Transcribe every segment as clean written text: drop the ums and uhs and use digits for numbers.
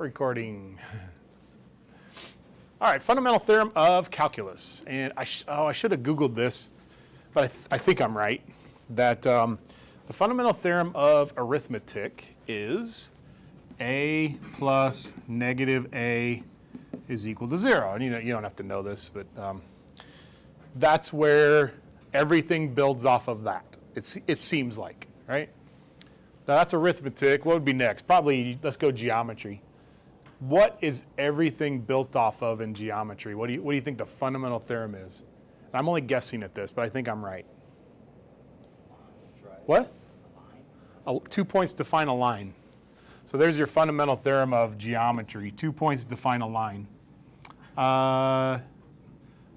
Recording. All right, fundamental theorem of calculus. And I should have Googled this, but I think I'm right, that the fundamental theorem of arithmetic is a plus negative a is equal to 0. And you don't have to know this, but that's where everything builds off of that. It seems like, right? Now that's arithmetic. What would be next? Probably, let's go geometry. What is everything built off of in geometry? What do you think the fundamental theorem is? And I'm only guessing at this, but I think I'm right. What? 2 points define a line. So there's your fundamental theorem of geometry. 2 points define a line.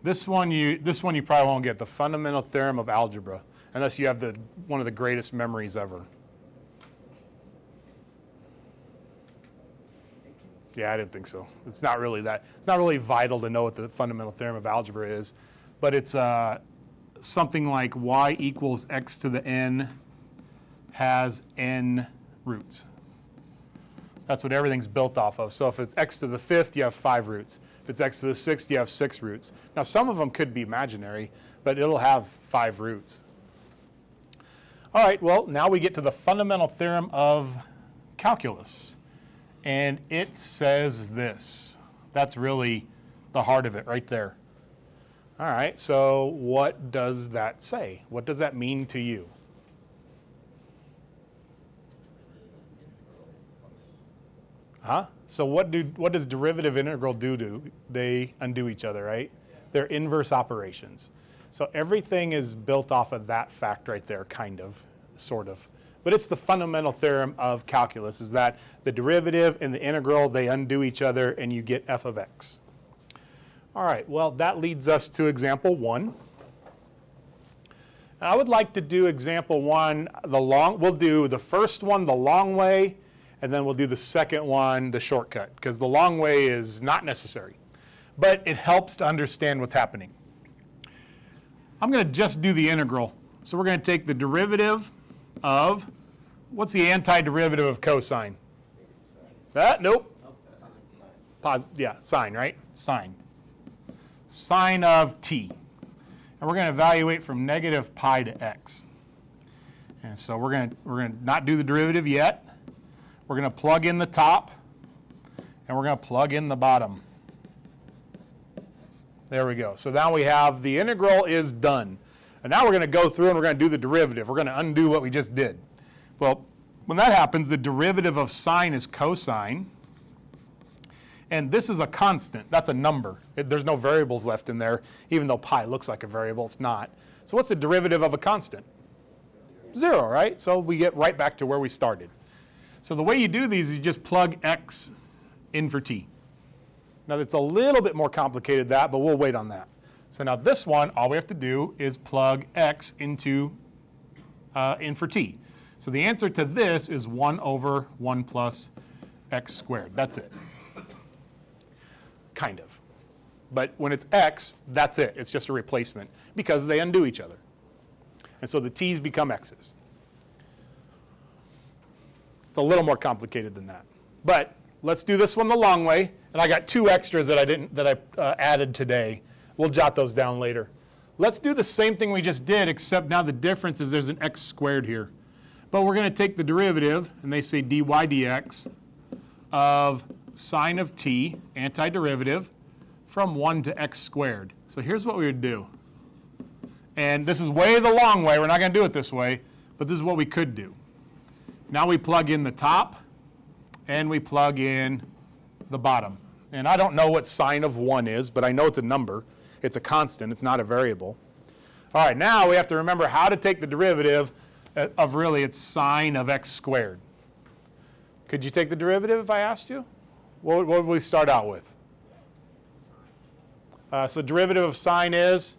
This one you probably won't get. The fundamental theorem of algebra, unless you have one of the greatest memories ever. Yeah, I didn't think so. It's not really that. It's not really vital to know what the fundamental theorem of algebra is, but it's something like y equals x to the n has n roots. That's what everything's built off of. So if it's x to the 5th, you have 5 roots. If it's x to the 6th, you have 6 roots. Now some of them could be imaginary, but it'll have 5 roots. All right, well, now we get to the fundamental theorem of calculus. And it says this. That's really the heart of it right there. All right, so what does that say? What does that mean to you? Huh? So what does derivative integral do? They undo each other, right? They're inverse operations. So everything is built off of that fact right there, kind of, sort of. But it's the fundamental theorem of calculus, is that the derivative and the integral, they undo each other and you get f of x. All right, well, that leads us to example 1. And I would like to do example 1 we'll do the first one the long way, and then we'll do the second one the shortcut, because the long way is not necessary. But it helps to understand what's happening. I'm going to just do the integral. So we're going to take the derivative of, what's the antiderivative of cosine? Nope. Yeah, sine, right? Sine. Sine of t. And we're going to evaluate from negative pi to x. And so we're going to not do the derivative yet. We're going to plug in the top, and we're going to plug in the bottom. There we go. So now we have the integral is done. And now we're going to go through and we're going to do the derivative. We're going to undo what we just did. Well, when that happens, the derivative of sine is cosine. And this is a constant. That's a number. There's no variables left in there, even though pi looks like a variable. It's not. So what's the derivative of a constant? 0, right? So we get right back to where we started. So the way you do these is you just plug x in for t. Now it's a little bit more complicated than that, but we'll wait on that. So now this one, all we have to do is plug x into in for t. So the answer to this is 1 over 1 plus x squared. That's it. Kind of. But when it's x, that's it. It's just a replacement because they undo each other. And so the t's become x's. It's a little more complicated than that. But let's do this one the long way. And I got 2 extras that I added today. We'll jot those down later. Let's do the same thing we just did, except now the difference is there's an x squared here. But we're going to take the derivative, and they say dy dx, of sine of t, antiderivative, from 1 to x squared. So here's what we would do. And this is way the long way. We're not going to do it this way, but this is what we could do. Now we plug in the top, and we plug in the bottom. And I don't know what sine of 1 is, but I know it's a number. It's a constant. It's not a variable. All right, now we have to remember how to take the derivative of really it's sine of x squared. Could you take the derivative if I asked you? What would we start out with? So derivative of sine is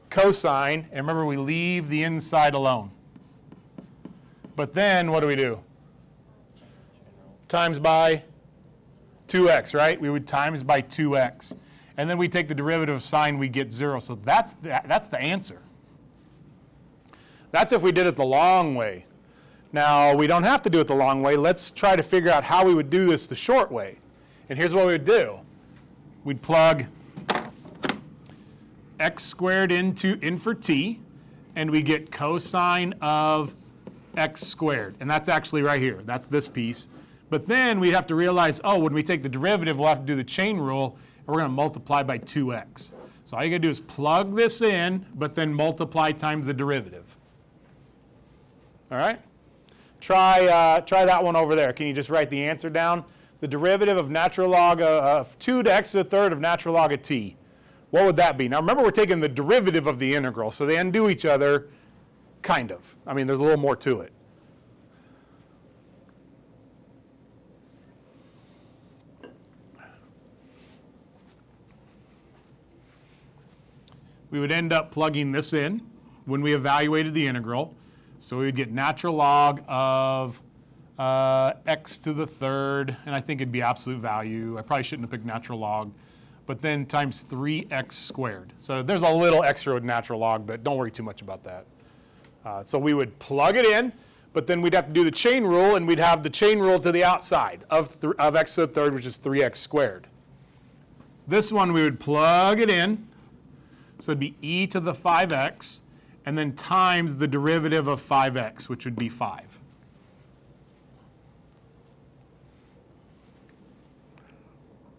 cosine. And remember, we leave the inside alone. But then what do? Times by 2x, right? We would times by 2x. And then we take the derivative of sine, we get 0. So that's the answer. That's if we did it the long way. Now, we don't have to do it the long way. Let's try to figure out how we would do this the short way. And here's what we would do. We'd plug x squared in for t, and we get cosine of x squared. And that's actually right here. That's this piece. But then we'd have to realize, oh, when we take the derivative, we'll have to do the chain rule, and we're going to multiply by 2x. So all you got to do is plug this in, but then multiply times the derivative. All right? Try that one over there. Can you just write the answer down? The derivative of natural log of 2 to x to the third of natural log of t. What would that be? Now remember, we're taking the derivative of the integral, so they undo each other, kind of. I mean, there's a little more to it. We would end up plugging this in when we evaluated the integral. So we would get natural log of x to the third, and I think it'd be absolute value. I probably shouldn't have picked natural log, but then times 3x squared. So there's a little extra with natural log, but don't worry too much about that. So we would plug it in, but then we'd have to do the chain rule, and we'd have the chain rule to the outside of x to the third, which is 3x squared. This one we would plug it in, so it'd be e to the 5x, and then times the derivative of 5x, which would be 5.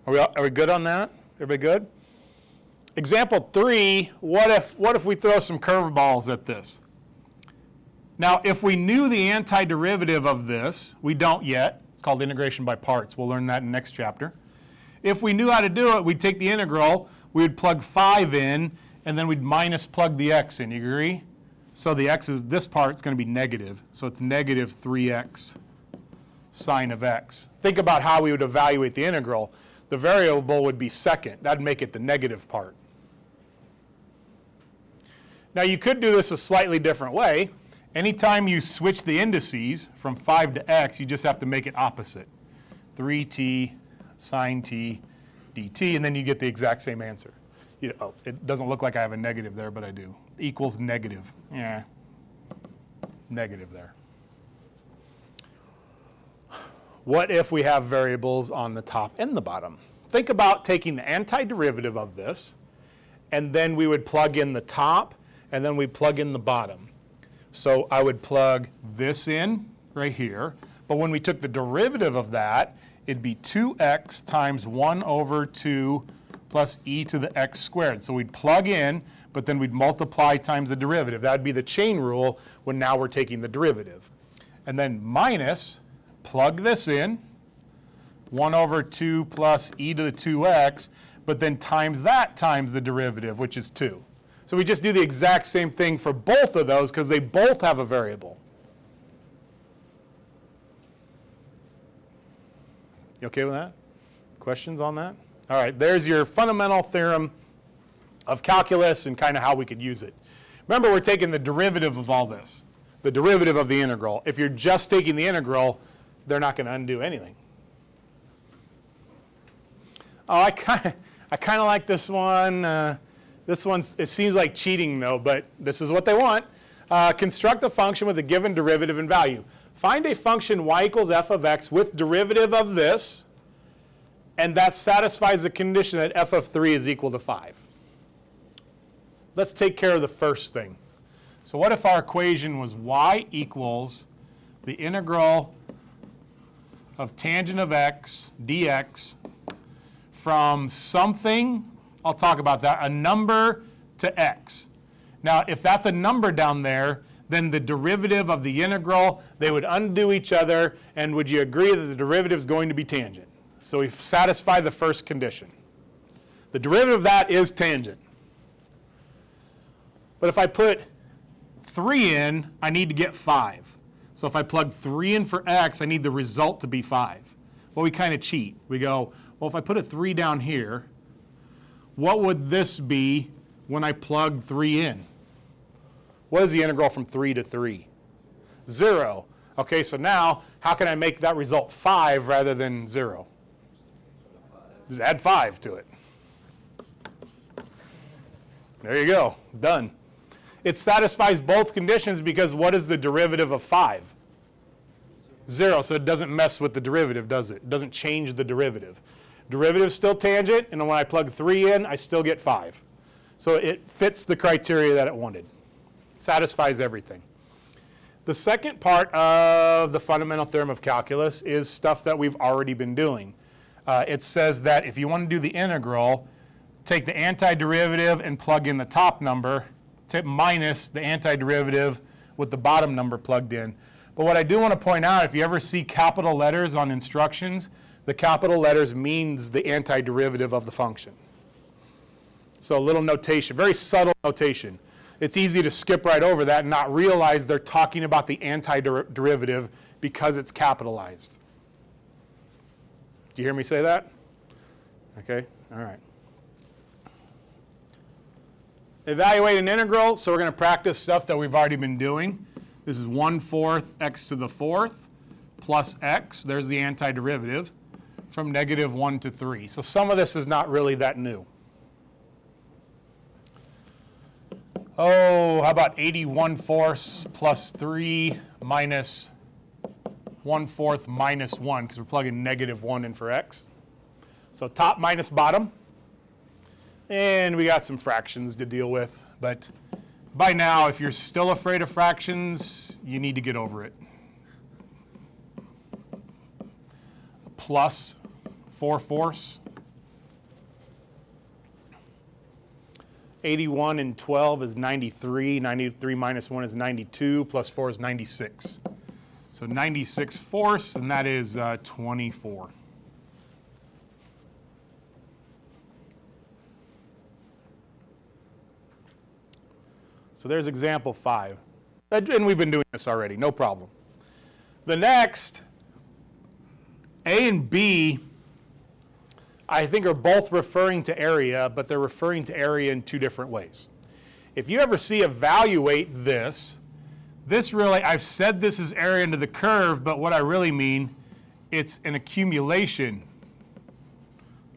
Are we good on that? Everybody good? Example 3, what if we throw some curveballs at this? Now, if we knew the antiderivative of this, we don't yet. It's called integration by parts. We'll learn that in the next chapter. If we knew how to do it, we'd take the integral, we would plug 5 in, and then we'd minus plug the x in. You agree? So the x is, this part's going to be negative. So it's negative 3x sine of x. Think about how we would evaluate the integral. The variable would be second. That'd make it the negative part. Now you could do this a slightly different way. Anytime you switch the indices from 5 to x, you just have to make it opposite. 3t sine t dt, and then you get the exact same answer. It doesn't look like I have a negative there, but I do. Equals negative. Yeah, negative there. What if we have variables on the top and the bottom? Think about taking the antiderivative of this, and then we would plug in the top, and then we plug in the bottom. So I would plug this in right here, but when we took the derivative of that, it'd be 2x times 1 over 2 plus e to the x squared. So we'd plug in, but then we'd multiply times the derivative. That would be the chain rule when now we're taking the derivative. And then minus, plug this in, 1 over 2 plus e to the 2x, but then times that times the derivative, which is 2. So we just do the exact same thing for both of those because they both have a variable. You okay with that? Questions on that? All right, there's your fundamental theorem of calculus and kind of how we could use it. Remember, we're taking the derivative of all this, the derivative of the integral. If you're just taking the integral, they're not going to undo anything. Oh, I kind of like this one. This one's, it seems like cheating though, but this is what they want. Construct a function with a given derivative and value. Find a function y equals f of x with derivative of this, and that satisfies the condition that f of 3 is equal to 5. Let's take care of the first thing. So what if our equation was y equals the integral of tangent of x dx from something, I'll talk about that, a number to x. Now, if that's a number down there, then the derivative of the integral, they would undo each other, and would you agree that the derivative is going to be tangent? So we've satisfied the first condition. The derivative of that is tangent. But if I put 3 in, I need to get 5. So if I plug 3 in for x, I need the result to be 5. Well, we kind of cheat. We go, well, if I put a 3 down here, what would this be when I plug 3 in? What is the integral from 3 to 3? 0. Okay, so now, how can I make that result 5 rather than 0? Just add 5 to it. There you go, done. It satisfies both conditions because what is the derivative of 5? 0, so it doesn't mess with the derivative, does it? It doesn't change the derivative. Derivative's still tangent, and when I plug 3 in, I still get 5. So it fits the criteria that it wanted. Satisfies everything. The second part of the fundamental theorem of calculus is stuff that we've already been doing. It says that if you want to do the integral, take the antiderivative and plug in the top number, minus the antiderivative with the bottom number plugged in. But what I do want to point out, if you ever see capital letters on instructions, the capital letters means the antiderivative of the function. So a little notation, very subtle notation. It's easy to skip right over that and not realize they're talking about the antiderivative because it's capitalized. Do you hear me say that? Okay, all right. Evaluate an integral, so we're going to practice stuff that we've already been doing. This is 1/4 x to the 4th plus x, there's the antiderivative, from -1 to 3. So some of this is not really that new. Oh, how about 81/4 plus 3 minus 1/4 minus 1, because we're plugging -1 in for x. So top minus bottom. And we got some fractions to deal with. But by now, if you're still afraid of fractions, you need to get over it. Plus 4/4. 81 and 12 is 93. 93 minus 1 is 92. Plus 4 is 96. So 96/4, and that is 24. So there's example 5. And we've been doing this already, no problem. The next, A and B, I think are both referring to area, but they're referring to area in two different ways. If you ever see evaluate this really, I've said this is area under the curve, but what I really mean, it's an accumulation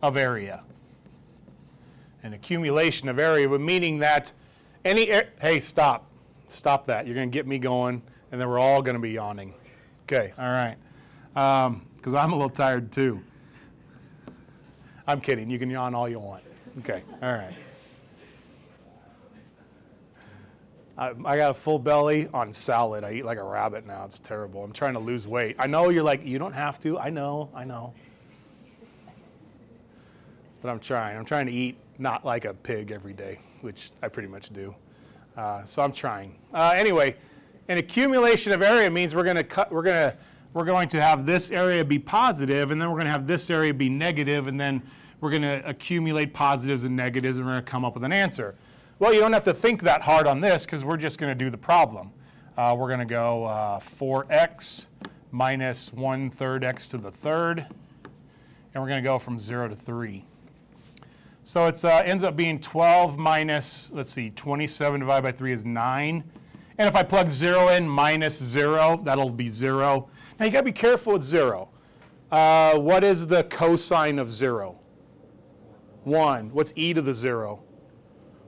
of area. An accumulation of area, meaning that hey, stop that. You're going to get me going, and then we're all going to be yawning. Okay, all right. Because I'm a little tired too. I'm kidding. You can yawn all you want. Okay, all right. I got a full belly on salad. I eat like a rabbit now. It's terrible. I'm trying to lose weight. I know you're like, you don't have to. I know. But I'm trying. I'm trying to eat not like a pig every day, which I pretty much do. So I'm trying. Anyway, an accumulation of area means we're going to have this area be positive, and then we're going to have this area be negative, and then we're going to accumulate positives and negatives, and we're going to come up with an answer. Well, you don't have to think that hard on this because we're just going to do the problem. We're going to go 4x minus 1/3 x to the 3rd, and we're going to go from 0 to 3. So it ends up being 12 minus, 27 divided by 3 is 9. And if I plug 0 in, minus 0, that'll be 0. Now you got to be careful with 0. What is the cosine of 0? 1. What's e to the 0?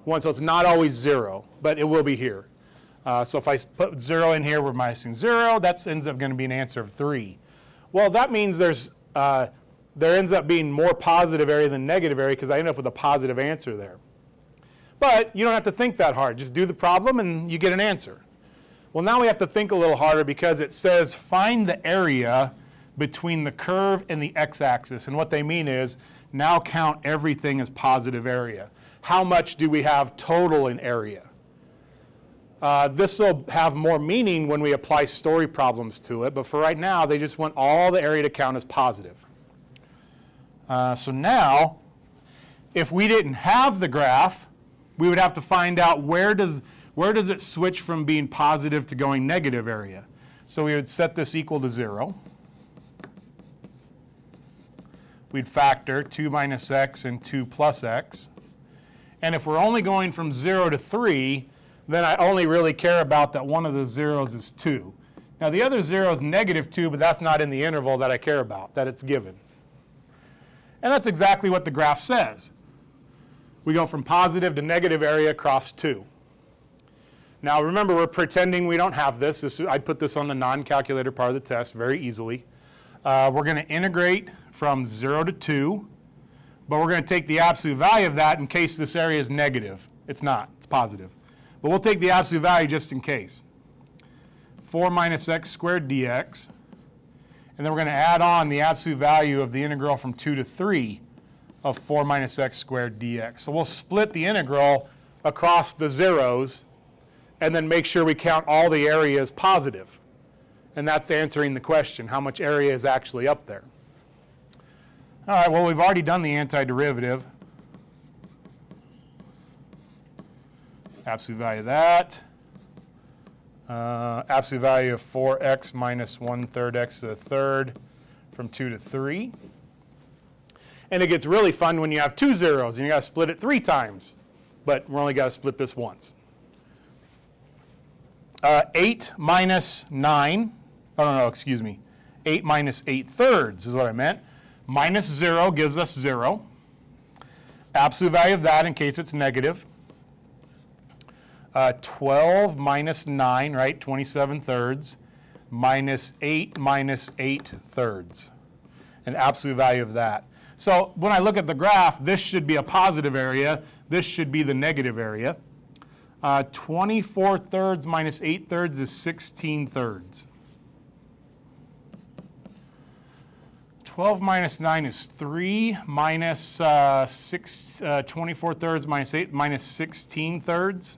1, so it's not always 0, but it will be here. So if I put 0 in here, we're minusing 0. That ends up going to be an answer of 3. Well, that means there ends up being more positive area than negative area because I end up with a positive answer there. But you don't have to think that hard. Just do the problem and you get an answer. Well, now we have to think a little harder because it says find the area between the curve and the x-axis. And what they mean is now count everything as positive area. How much do we have total in area? This will have more meaning when we apply story problems to it, but for right now, they just want all the area to count as positive. So now, if we didn't have the graph, we would have to find out where does it switch from being positive to going negative area. So we would set this equal to 0. We'd factor 2 minus x and 2 plus x. And if we're only going from 0 to 3, then I only really care about that one of the zeros is 2. Now the other 0 is -2, but that's not in the interval that I care about, that it's given. And that's exactly what the graph says. We go from positive to negative area across 2. Now remember, we're pretending we don't have this. I'd put this on the non-calculator part of the test very easily. We're going to integrate from 0 to 2. but we're going to take the absolute value of that in case this area is negative. It's not, it's positive. But we'll take the absolute value just in case. 4 minus x squared dx. And then we're going to add on the absolute value of the integral from 2 to 3 of 4 minus x squared dx. So we'll split the integral across the zeros and then make sure we count all the areas positive. And that's answering the question, how much area is actually up there? All right, well, we've already done the antiderivative. Absolute value of that. Absolute value of 4x minus 1/3 x to the third from 2 to 3. And it gets really fun when you have two zeros and you got to split it 3 times. But we're only got to split this once. 8 minus 9. Oh, no, excuse me. 8 minus 8/3 is what I meant. Minus 0 gives us 0. Absolute value of that in case it's negative. 12 minus 9, right, 27/3, minus 8 minus 8/3, an absolute value of that. So when I look at the graph, this should be a positive area. This should be the negative area. 24/3 minus 8/3 is 16/3. 12 minus 9 is 3, minus 24/3 minus 8 minus 16/3.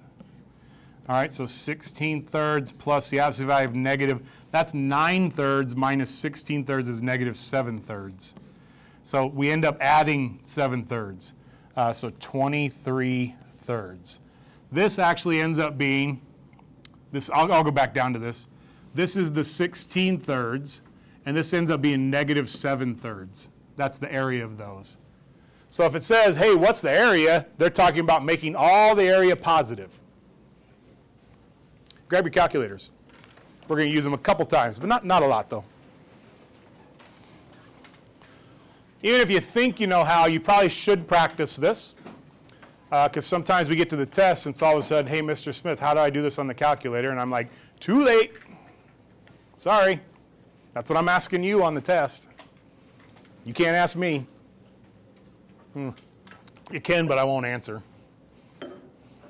All right, so 16/3 plus the absolute value of negative, that's 9/3 minus 16/3 is negative 7/3. So we end up adding 7/3. So 23/3. This actually ends up being, this. I'll go back down to this. This is the 16/3, and this ends up being negative 7/3. That's the area of those. So if it says, hey, what's the area? They're talking about making all the area positive. Grab your calculators. We're going to use them a couple times, but not a lot, though. Even if you think you know how, you probably should practice this, because sometimes we get to the test and it's all of a sudden, hey, Mr. Smith, how do I do this on the calculator? And I'm like, too late. Sorry. That's what I'm asking you on the test. You can't ask me. You can, but I won't answer.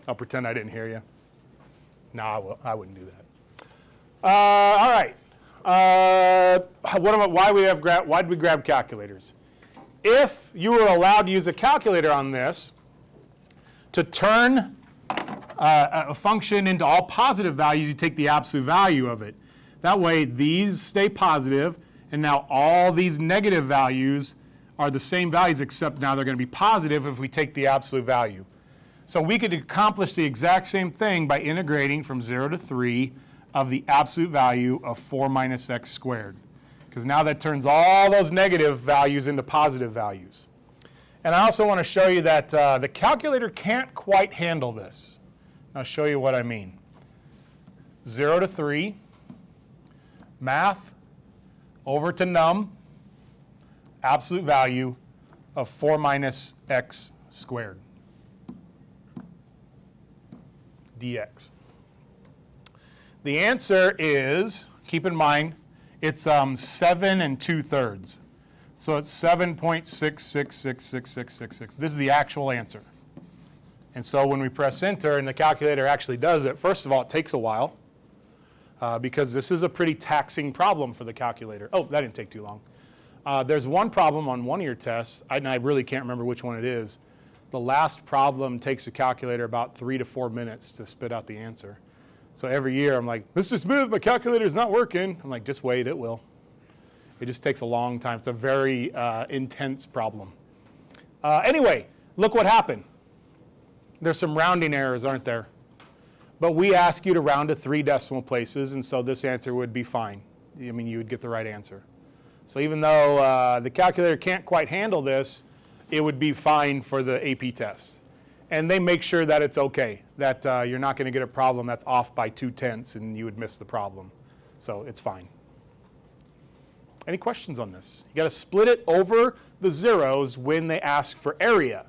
I'll pretend I didn't hear you. No, I wouldn't do that. All right. Why did we grab calculators? If you were allowed to use a calculator on this to turn a function into all positive values, you take the absolute value of it. That way, these stay positive, and now all these negative values are the same values, except now they're going to be positive if we take the absolute value. So we could accomplish the exact same thing by integrating from 0 to 3 of the absolute value of 4 minus x squared. Because now that turns all those negative values into positive values. And I also want to show you that the calculator can't quite handle this. I'll show you what I mean. 0 to 3, math, over to num, absolute value of 4 minus x squared. Dx. The answer is, keep in mind, it's 7 2/3. So it's 7.66666666. This is the actual answer. And so when we press enter and the calculator actually does it, first of all, it takes a while because this is a pretty taxing problem for the calculator. Oh, that didn't take too long. There's one problem on one of your tests, and I really can't remember which one it is. The last problem takes the calculator about 3 to 4 minutes to spit out the answer. So every year I'm like, Mr. Smith, my calculator's not working. I'm like, just wait, it will. It just takes a long time. It's a very intense problem. Anyway, look what happened. There's some rounding errors, aren't there? But we ask you to round to 3 decimal places, and so this answer would be fine. I mean, you would get the right answer. So even though the calculator can't quite handle this, it would be fine for the AP test. And they make sure that it's okay, that you're not going to get a problem that's off by 2/10 and you would miss the problem. So it's fine. Any questions on this? You got to split it over the zeros when they ask for area.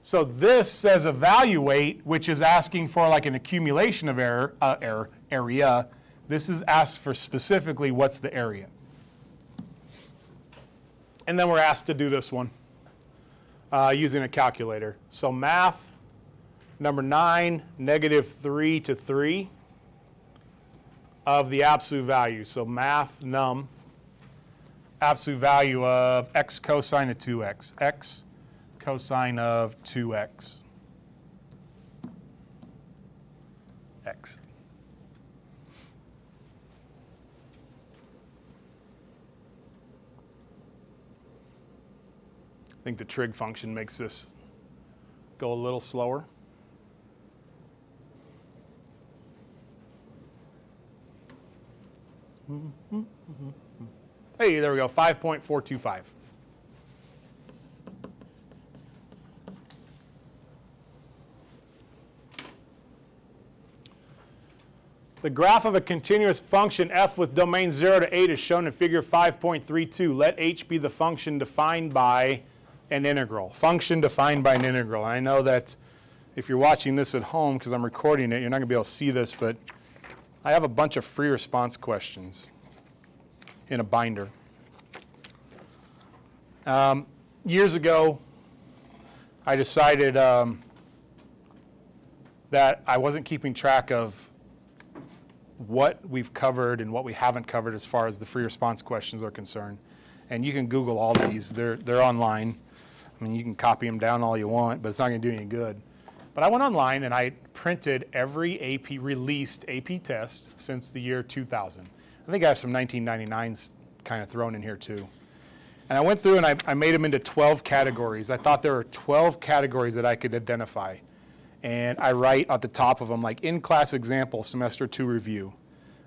So this says evaluate, which is asking for like an accumulation of area. This is asked for specifically what's the area. And then we're asked to do this one. using a calculator. So math, number 9, -3 to 3 of the absolute value. So math num, absolute value of x cosine of 2x, x cosine of 2x, x. I think the trig function makes this go a little slower. Hey, there we go, 5.425. The graph of a continuous function f with domain 0 to 8 is shown in figure 5.32. Let h be the function defined by an integral. Function defined by an integral. I know that if you're watching this at home, because I'm recording it, you're not going to be able to see this, but I have a bunch of free response questions in a binder. Years ago, I decided that I wasn't keeping track of what we've covered and what we haven't covered as far as the free response questions are concerned. And you can Google all these. They're online. I mean, you can copy them down all you want, but it's not going to do any good. But I went online and I printed every released AP test since the year 2000. I think I have some 1999s kind of thrown in here too. And I went through and I made them into 12 categories. I thought there were 12 categories that I could identify. And I write at the top of them, like in-class example, semester 2 review.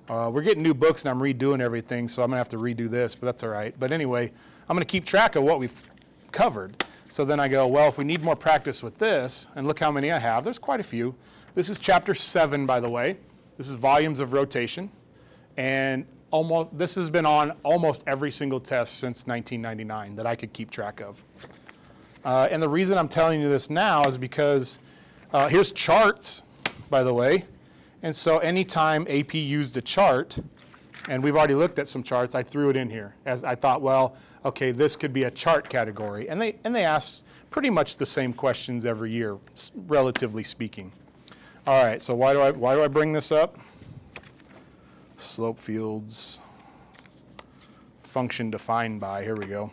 We're getting new books and I'm redoing everything, so I'm going to have to redo this, but that's all right. But anyway, I'm going to keep track of what we've covered. So then I go, well, if we need more practice with this, and look how many I have. There's quite a few. This is chapter 7, by the way. This is volumes of rotation. And this has been on almost every single test since 1999 that I could keep track of. And the reason I'm telling you this now is because here's charts, by the way. And so anytime AP used a chart, and we've already looked at some charts, I threw it in here. As I thought, well, okay, this could be a chart category. And they ask pretty much the same questions every year, relatively speaking. All right, so why do I bring this up? Slope fields, function defined by, here we go.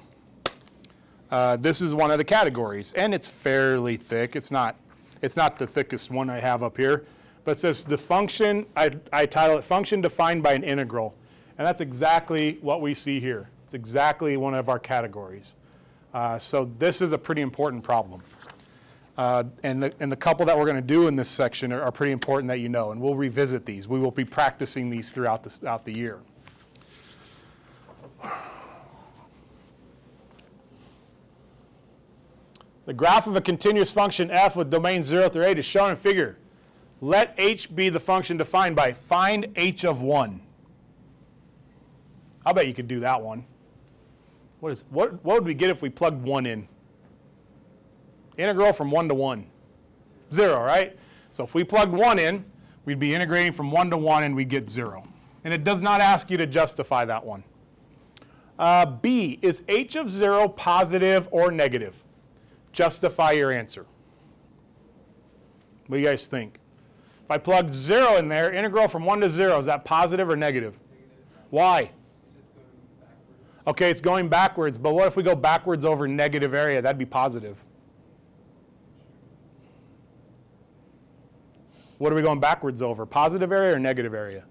This is one of the categories, and it's fairly thick. It's not the thickest one I have up here, but it says the function, I title it function defined by an integral. And that's exactly what we see here. It's exactly one of our categories. So this is a pretty important problem. And the couple that we're going to do in this section are pretty important that you know, and we'll revisit these. We will be practicing these throughout the year. The graph of a continuous function f with domain 0 through 8 is shown in figure. Let h be the function defined by find h of 1. I'll bet you could do that one. What would we get if we plugged 1 in? Integral from 1 to 1. 0, right? So if we plugged 1 in, we'd be integrating from 1 to 1 and we'd get 0. And it does not ask you to justify that one. B, is h of 0 positive or negative? Justify your answer. What do you guys think? If I plugged 0 in there, integral from 1 to 0, is that positive or negative? Why? Okay, it's going backwards, but what if we go backwards over negative area? That'd be positive. What are we going backwards over? Positive area or negative area?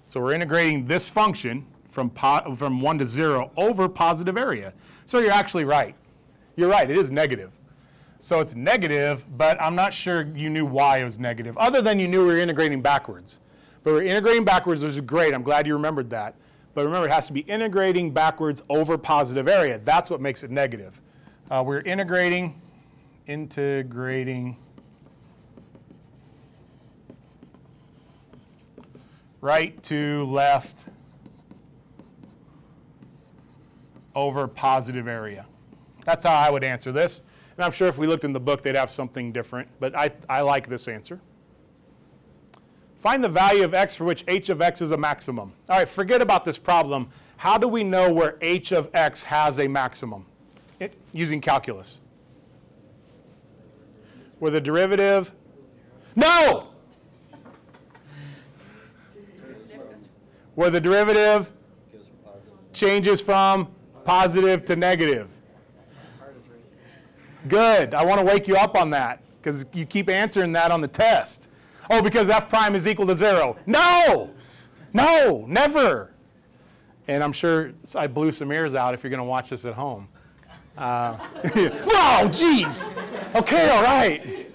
So we're integrating this function from 1 to 0 over positive area. So you're actually right. You're right, it is negative. So it's negative, but I'm not sure you knew why it was negative, other than you knew we were integrating backwards. But we're integrating backwards, which is great. I'm glad you remembered that. But remember, it has to be integrating backwards over positive area. That's what makes it negative. We're integrating right to left over positive area. That's how I would answer this. And I'm sure if we looked in the book, they'd have something different. But I like this answer. Find the value of x for which h of x is a maximum. All right, forget about this problem. How do we know where h of x has a maximum? Using calculus. Where the derivative, no! Where the derivative changes from positive to negative. Good. I want to wake you up on that because you keep answering that on the test. Oh, because f prime is equal to 0. No! No, never. And I'm sure I blew some ears out if you're going to watch this at home. No, geez. Okay, all right.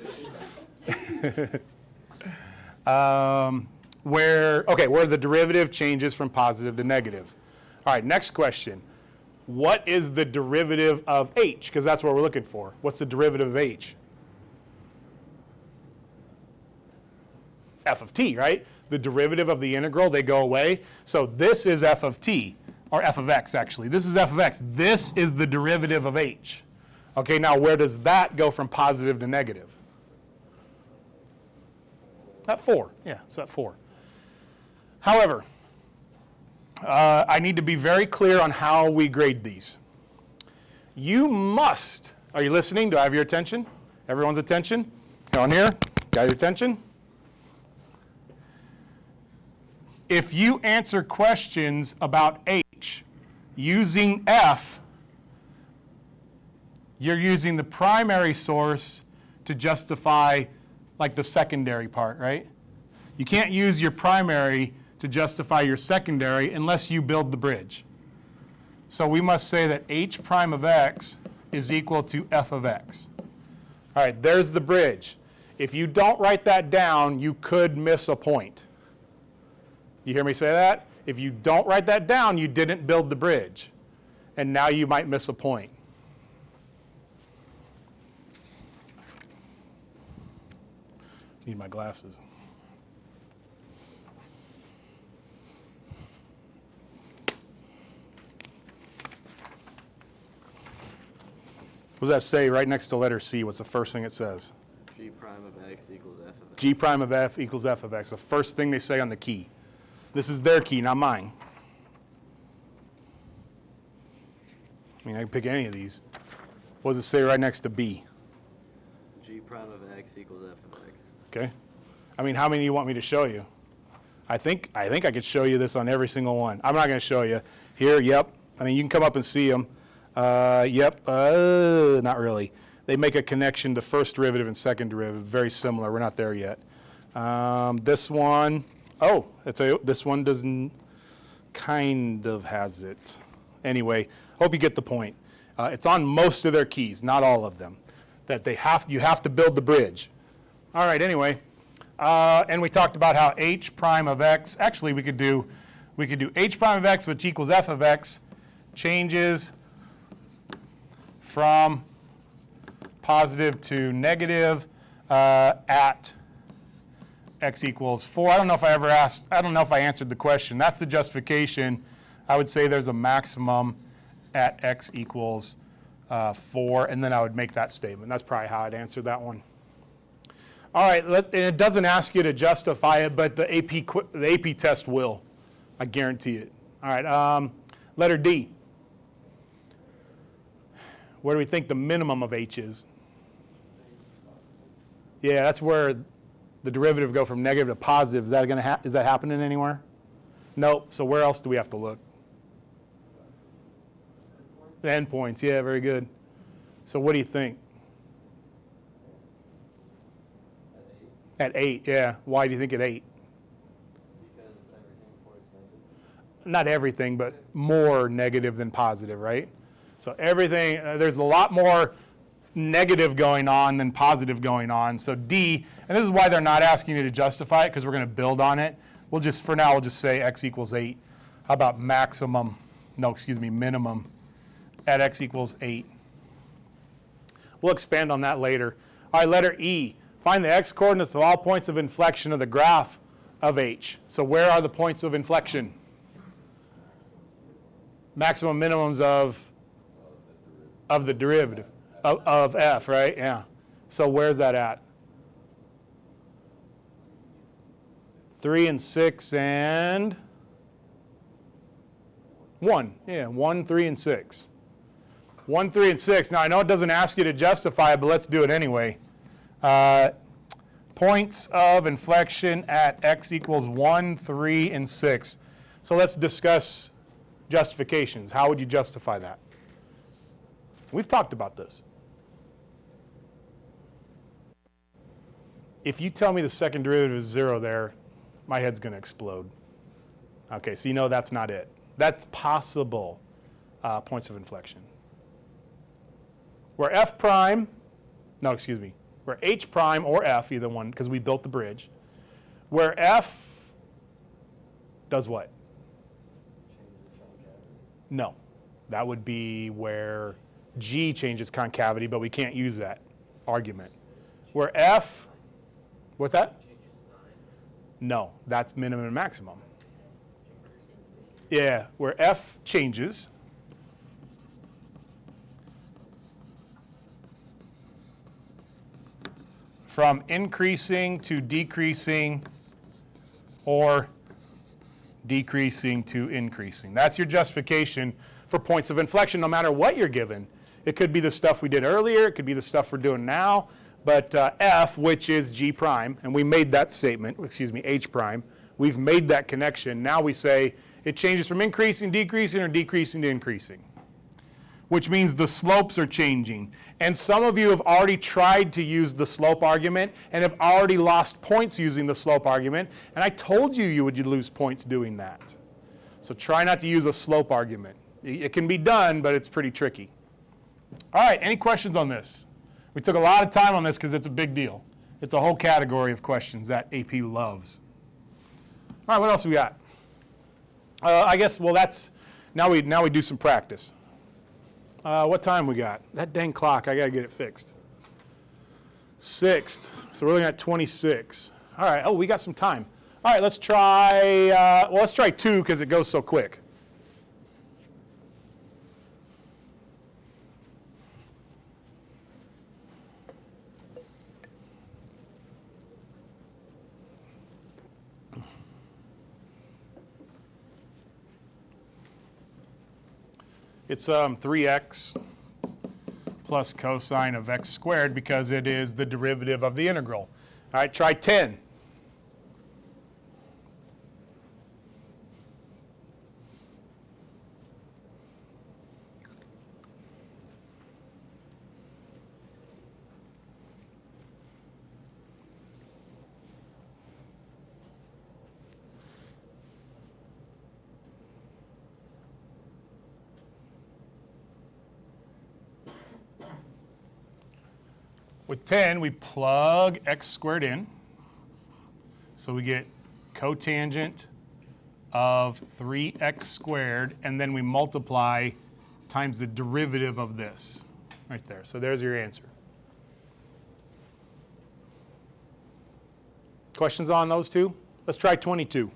Where the derivative changes from positive to negative. All right, next question. What is the derivative of h? Because that's what we're looking for. What's the derivative of h? F of t, right? The derivative of the integral, they go away. So this is f of t, or f of x, actually. This is f of x. This is the derivative of h. Okay, now where does that go from positive to negative? At 4. Yeah, so at 4. However, I need to be very clear on how we grade these. You must, are you listening? Do I have your attention? Everyone's attention? Down here? Got your attention? If you answer questions about h using f, you're using the primary source to justify like the secondary part, right? You can't use your primary to justify your secondary unless you build the bridge. So we must say that h prime of x is equal to f of x. All right, there's the bridge. If you don't write that down, you could miss a point. You hear me say that? If you don't write that down, you didn't build the bridge. And now you might miss a point. Need my glasses. What does that say right next to letter C? What's the first thing it says? G prime of x equals f of x. G prime of f equals f of x. The first thing they say on the key. This is their key, not mine. I mean, I can pick any of these. What does it say right next to B? G prime of x equals f of x. Okay. I mean, how many do you want me to show you? I think I could show you this on every single one. I'm not going to show you. Here, yep. I mean, you can come up and see them. Yep. Not really. They make a connection to first derivative and second derivative. Very similar. We're not there yet. This one. Oh, this one doesn't kind of has it. Anyway, hope you get the point. It's on most of their keys, not all of them. That you have to build the bridge. All right. Anyway, and we talked about how h prime of x. Actually, we could do h prime of x, which equals f of x, changes from positive to negative at x equals 4. I don't know if I answered the question. That's the justification. I would say there's a maximum at x equals 4, and then I would make that statement. That's probably how I'd answer that one. All right, it doesn't ask you to justify it, but the AP test will. I guarantee it. All right, letter D. Where do we think the minimum of h is? Yeah, that's where the derivative go from negative to positive. Is that happening anywhere? Nope. So where else do we have to look? The endpoints. Yeah, very good. So what do you think? At 8, yeah. Why do you think at 8? Because everything points negative. Not everything, but more negative than positive, right? So everything, there's a lot more negative going on than positive going on. So D, and this is why they're not asking you to justify it, because we're going to build on it. For now, we'll just say x equals 8. How about minimum at x equals 8. We'll expand on that later. All right, letter E. Find the x-coordinates of all points of inflection of the graph of h. So where are the points of inflection? Maximum minimums of the derivative of f, right? Yeah. So where's that at? 3 and 6 and 1, yeah, 1, 3, and 6. 1, 3, and 6. Now, I know it doesn't ask you to justify it, but let's do it anyway. Points of inflection at x equals 1, 3, and 6. So let's discuss justifications. How would you justify that? We've talked about this. If you tell me the second derivative is 0 there, my head's going to explode. Okay, so you know that's not it. That's possible points of inflection. Where f prime, no, excuse me, where h prime or f, either one, because we built the bridge, where f does what? Changes concavity. No, that would be where g changes concavity, but we can't use that argument. Where f, what's that? No, that's minimum and maximum. Yeah, where f changes, from increasing to decreasing or decreasing to increasing. That's your justification for points of inflection no matter what you're given. It could be the stuff we did earlier, it could be the stuff we're doing now, but f, which is g prime, and we made that statement, excuse me, h prime, we've made that connection. Now we say it changes from increasing, decreasing, or decreasing to increasing, which means the slopes are changing. And some of you have already tried to use the slope argument and have already lost points using the slope argument, and I told you you would lose points doing that. So try not to use a slope argument. It can be done, but it's pretty tricky. All right, any questions on this? We took a lot of time on this because it's a big deal. It's a whole category of questions that AP loves. All right, what else we got? I guess, well, that's, now we do some practice. What time we got? That dang clock, I got to get it fixed. 6th, so we're looking at 26. All right, oh, we got some time. All right, let's try, let's try 2 because it goes so quick. It's 3x plus cosine of x squared because it is the derivative of the integral. All right, try 10. With 10, we plug x squared in. So we get cotangent of 3x squared, and then we multiply times the derivative of this right there. So there's your answer. Questions on those two? Let's try 22.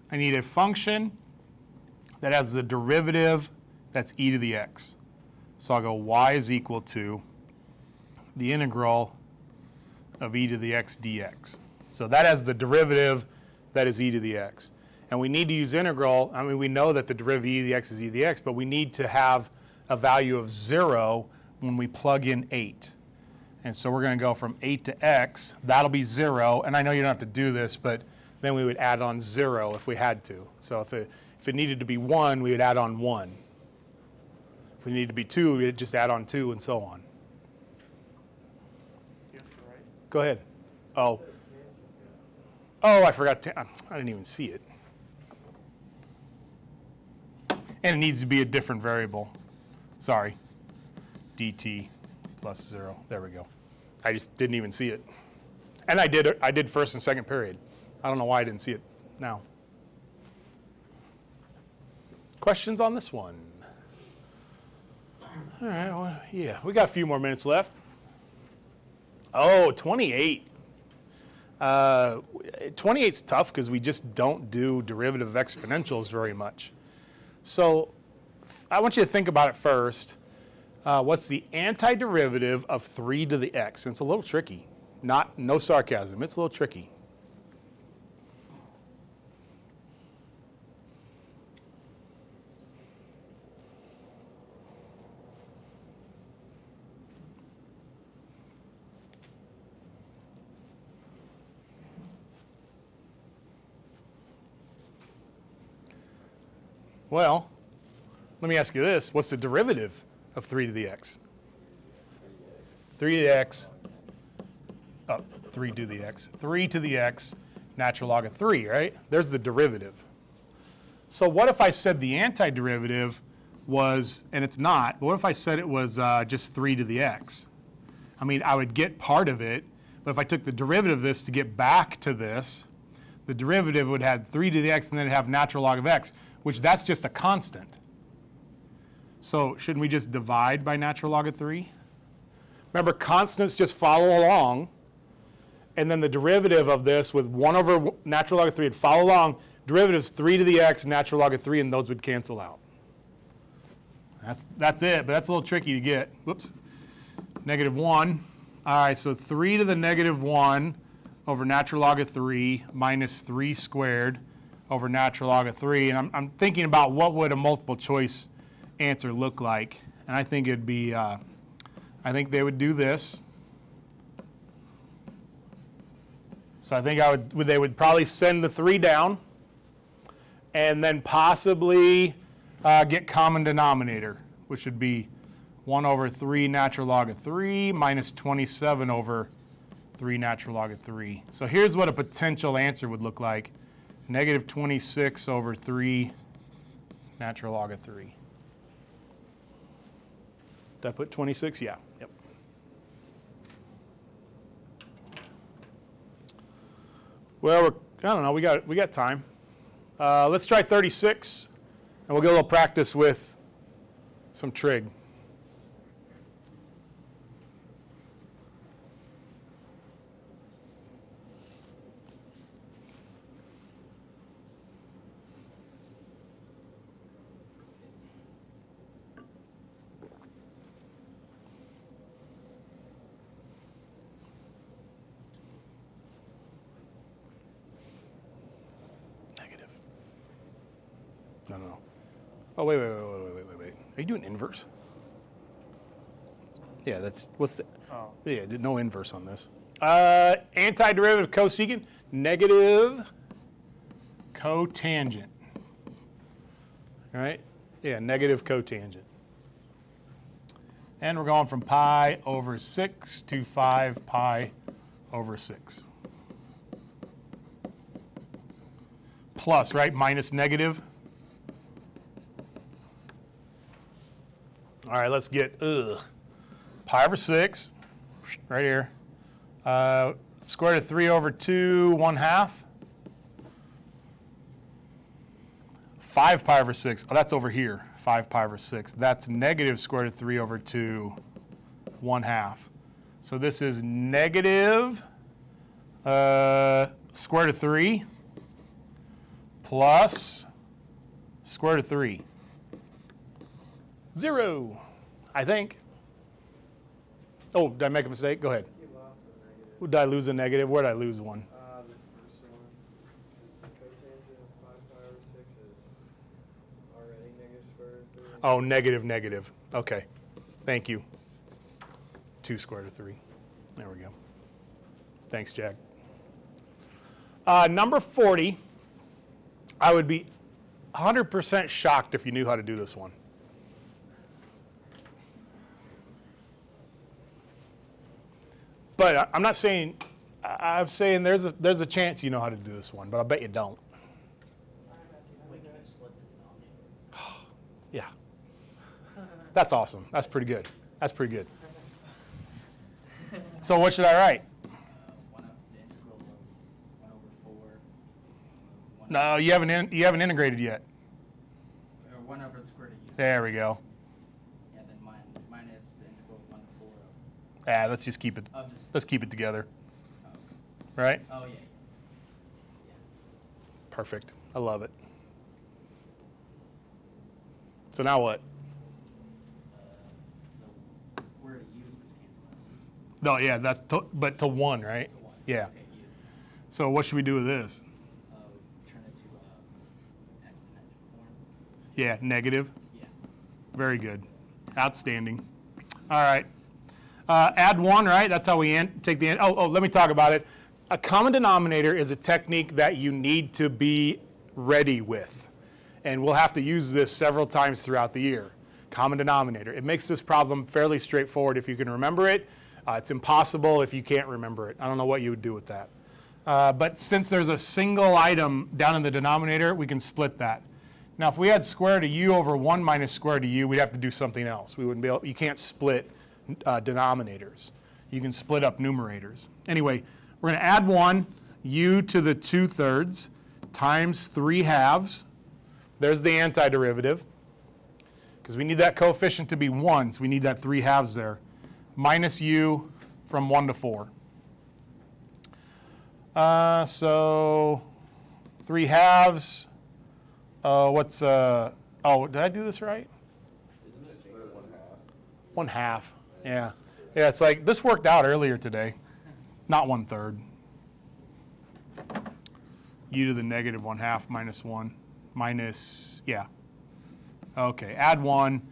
I need a function that has the derivative that's e to the x. So I'll go y is equal to the integral of e to the x dx. So that has the derivative that is e to the x. And we need to use integral. I mean, we know that the derivative e to the x is e to the x, but we need to have a value of 0 when we plug in 8. And so we're going to go from 8 to x. That'll be 0. And I know you don't have to do this, but then we would add on 0 if we had to. So if it needed to be 1, we would add on 1. If we needed to be 2, we would just add on 2 and so on. Go ahead. Oh, I forgot to, I didn't even see it. And it needs to be a different variable. Sorry. dt plus 0. There we go. I just didn't even see it. And I did first and second period. I don't know why I didn't see it now. Questions on this one? All right, well, yeah, we got a few more minutes left. Oh, 28. 28's tough because we just don't do derivative of exponentials very much. So I want you to think about it first. What's the antiderivative of 3 to the x? And it's a little tricky. No sarcasm. It's a little tricky. Well, let me ask you this. What's the derivative of 3 to the x? 3 to the x. Oh, 3 to the x. 3 to the x, natural log of 3, right? There's the derivative. So what if I said the antiderivative was, and it's not, but what if I said it was just 3 to the x? I mean, I would get part of it, but if I took the derivative of this to get back to this, the derivative would have 3 to the x and then it'd have natural log of x, which that's just a constant. So shouldn't we just divide by natural log of 3? Remember, constants just follow along, and then the derivative of this with 1 over natural log of 3 would follow along. Derivatives 3 to the x, natural log of 3, and those would cancel out. That's it, but that's a little tricky to get. Whoops. Negative 1. All right, so 3 to the negative 1 over natural log of 3 minus 3 squared over natural log of 3. And I'm thinking about what would a multiple choice answer look like. And I think it'd be, I think they would do this. So I think they would probably send the 3 down and then possibly get common denominator, which would be 1 over 3 natural log of 3 minus 27 over 3 natural log of 3. So here's what a potential answer would look like. Negative 26 over 3 natural log of 3. Did I put 26? Yeah. Yep. Well, I don't know. We got time. Let's try 36, and we'll get a little practice with some trig. No. Oh, wait. Are you doing inverse? Yeah, what's the, yeah, no inverse on this. Antiderivative of cosecant, negative cotangent. All right? Yeah, negative cotangent. And we're going from pi over 6 to 5 pi over 6. Plus, right? Minus negative. All right, let's get pi over 6, right here. Square root of 3 over 2, 1/2. 5 pi over 6. Oh, that's over here. 5 pi over 6. That's negative square root of 3 over 2, 1/2. So this is negative square root of 3 plus square root of 3. 0, I think. Oh, did I make a mistake? Go ahead. You lost the negative. Did I lose a negative? Where did I lose one? The first one. The cotangent of 5 pi over 6 is already negative square root of 3. Oh, negative. Okay. Thank you. 2 square root of 3. There we go. Thanks, Jack. Number 40, I would be 100% shocked if you knew how to do this one. But I'm not saying, I'm saying there's a chance you know how to do this one, but I bet you don't. Yeah. That's awesome. That's pretty good. So what should I write? 1 up the integral of 1 over 4. No, you haven't integrated yet. Or 1 over the square root of u. There we go. Yeah, then minus the integral of 1 to 4 of. Let's just keep it. Of just. Let's keep it together, Oh, okay. right? Oh yeah. Yeah. Perfect. I love it. So now what? The square root of u was canceled out. No, yeah, that's but to 1, right? To 1. Yeah. Okay, u. So what should we do with this? Turn it to exponential form. Yeah, negative. Yeah. Very good. Outstanding. All right. Add 1, right? That's how we take the. Let me talk about it. A common denominator is a technique that you need to be ready with. And we'll have to use this several times throughout the year. Common denominator. It makes this problem fairly straightforward if you can remember it. It's impossible if you can't remember it. I don't know what you would do with that. But since there's a single item down in the denominator, we can split that. Now, if we had square root of u over 1 minus square root of u, we'd have to do something else. We wouldn't be able, you can't split denominators. You can split up numerators. Anyway, we're going to add 1, u to the 2/3 times 3/2. There's the antiderivative, because we need that coefficient to be 1, so we need that 3/2 there, minus u from 1 to 4. So 3/2, did I do this right? Isn't it square root of 1/2, yeah. Yeah, it's like, this worked out earlier today, not 1/3. U to the negative 1/2 minus 1. Minus, yeah. Okay, add 1.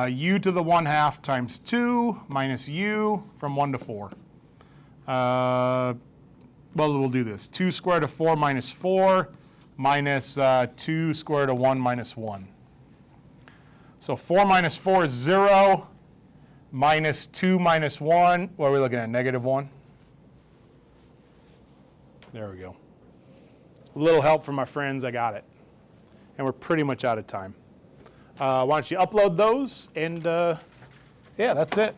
U to the 1/2 times 2 minus u from 1 to 4. Well, we'll do this. 2 square root of 4 minus 4 minus 2 square root of 1 minus 1. So 4 minus 4 is 0. Minus 2 minus 1. What are we looking at? Negative 1? There we go. A little help from my friends. I got it. And we're pretty much out of time. Why don't you upload those? And yeah, that's it.